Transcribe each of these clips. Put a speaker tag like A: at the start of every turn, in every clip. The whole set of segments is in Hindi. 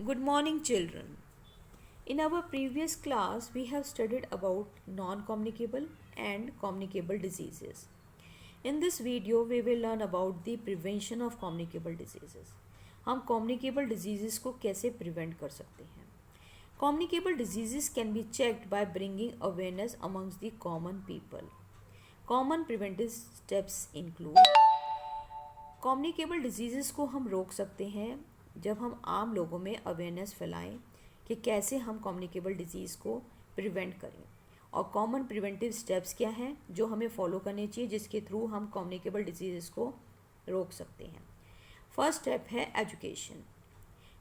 A: Good morning, children. In our previous class, we have studied about non-communicable and communicable diseases. In this video, we will learn about the prevention of communicable diseases. हम communicable diseases को कैसे prevent कर सकते हैं? Communicable diseases can be checked by bringing awareness amongst the common people. Common preventive steps include communicable disease को हम रोक सकते हैं जब हम आम लोगों में अवेयरनेस फैलाएं कि कैसे हम कम्युनिकेबल डिजीज़ को प्रिवेंट करें और कॉमन प्रिवेंटिव स्टेप्स क्या हैं जो हमें फॉलो करने चाहिए जिसके थ्रू हम कम्युनिकेबल डिजीज़ को रोक सकते हैं। फर्स्ट स्टेप है education.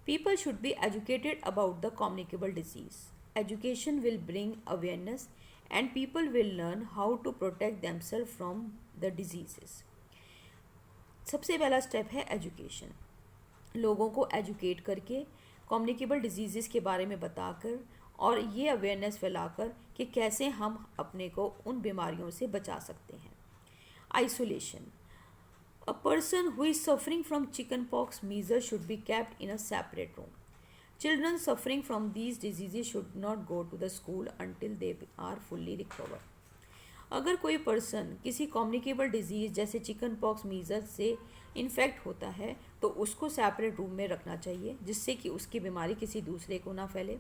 A: People should be educated about the communicable disease. Education will bring awareness and people will learn how to protect themselves from the disease. सबसे पहला स्टेप है एजुकेशन। लोगों को एजुकेट करके कम्युनिकेबल डिजीज़ के बारे में बताकर और ये अवेयरनेस फैलाकर कि कैसे हम अपने को उन बीमारियों से बचा सकते हैं। Isolation. A person who is suffering from chicken pox measles should be kept in a separate room. Children suffering from these disease should not go to the school until they are fully recover. अगर कोई पर्सन किसी कम्युनिकेबल डिजीज़ जैसे चिकन पॉक्स मीजल्स से इन्फेक्ट होता है तो उसको सेपरेट रूम में रखना चाहिए जिससे कि उसकी बीमारी किसी दूसरे को ना फैले।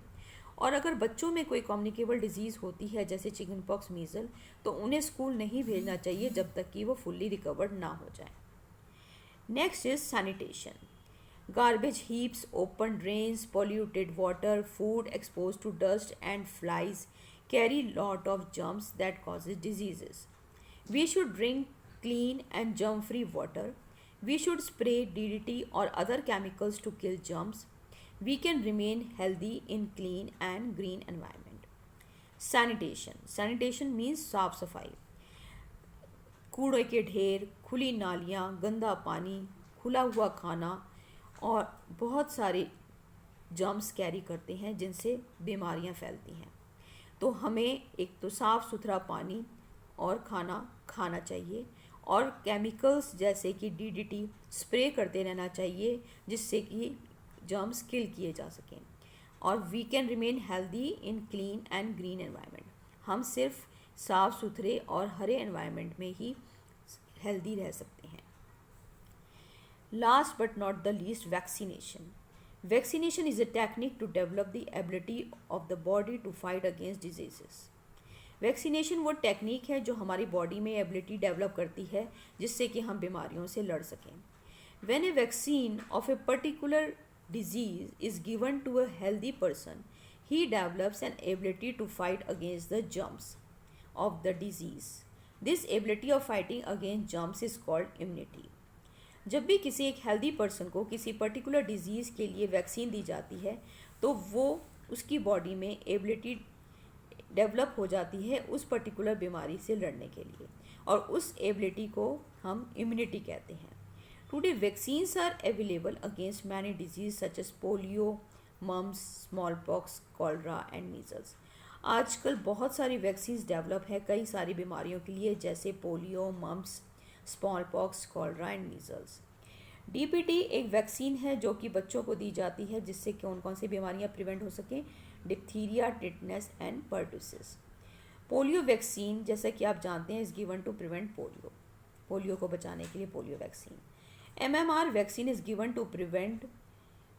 A: और अगर बच्चों में कोई कम्युनिकेबल डिजीज़ होती है जैसे चिकन पॉक्स मीजल तो उन्हें स्कूल नहीं भेजना चाहिए जब तक कि वो फुल्ली रिकवर्ड ना हो जाए। Next is sanitation. Garbage heaps, open drains, polluted water, food exposed to dust and flies carry lot of germs that causes diseases. We should drink clean and germ-free water. We should spray DDT or other chemicals to kill germs. We can remain healthy in clean and green environment. Sanitation. Sanitation means साफ सफाई। कूड़े के ढेर, खुली नालियाँ, गंदा पानी, खुला हुआ खाना और बहुत सारे जर्म्स कैरी करते हैं जिनसे बीमारियां फैलती हैं। तो हमें एक तो साफ़ सुथरा पानी और खाना खाना चाहिए और केमिकल्स जैसे कि डीडीटी स्प्रे करते रहना चाहिए जिससे कि जर्म्स किल किए जा सकें। और we can remain healthy in clean and green environment. हम सिर्फ साफ़ सुथरे और हरे एनवायरनमेंट में ही हेल्दी रह सकते हैं। Last but not the least, vaccination. Vaccination is a technique to develop the ability of the body to fight against diseases. Vaccination वो टेक्निक है जो हमारी बॉडी में एबिलिटी डेवलप करती है जिससे कि हम बीमारियों से लड़ सकें। When a vaccine of a particular disease is given to a healthy person, he develops an ability to fight against the germs of the disease. This ability of fighting against germs is called immunity. जब भी किसी एक हेल्दी पर्सन को किसी पर्टिकुलर डिजीज़ के लिए वैक्सीन दी जाती है तो वो उसकी बॉडी में एबिलिटी डेवलप हो जाती है उस पर्टिकुलर बीमारी से लड़ने के लिए और उस एबिलिटी को हम इम्यूनिटी कहते हैं। Today vaccines are available against many disease such as polio, mumps, small pox, cholera and measles. आजकल बहुत सारी वैक्सीन्स डेवलप है कई सारी बीमारियों के लिए जैसे polio, mumps, small pox, cholera and measles. DPT एक वैक्सीन है जो कि बच्चों को दी जाती है जिससे कौन कौन सी बीमारियां प्रिवेंट हो सकें, diphtheria, tetanus and pertussis. Polio vaccine जैसा कि आप जानते हैं is given to prevent polio, polio को बचाने के लिए polio vaccine. MMR vaccine is given to prevent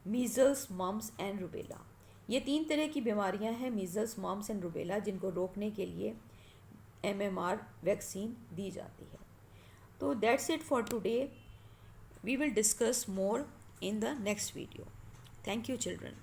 A: measles, mumps and rubella. ये 3 तरह की बीमारियां हैं मीजल्स, मम्स एंड रुबेला जिनको रोकने के लिए एमएमआर वैक्सीन दी जाती है। So that's it for today. We will discuss more in the next video. Thank you, children.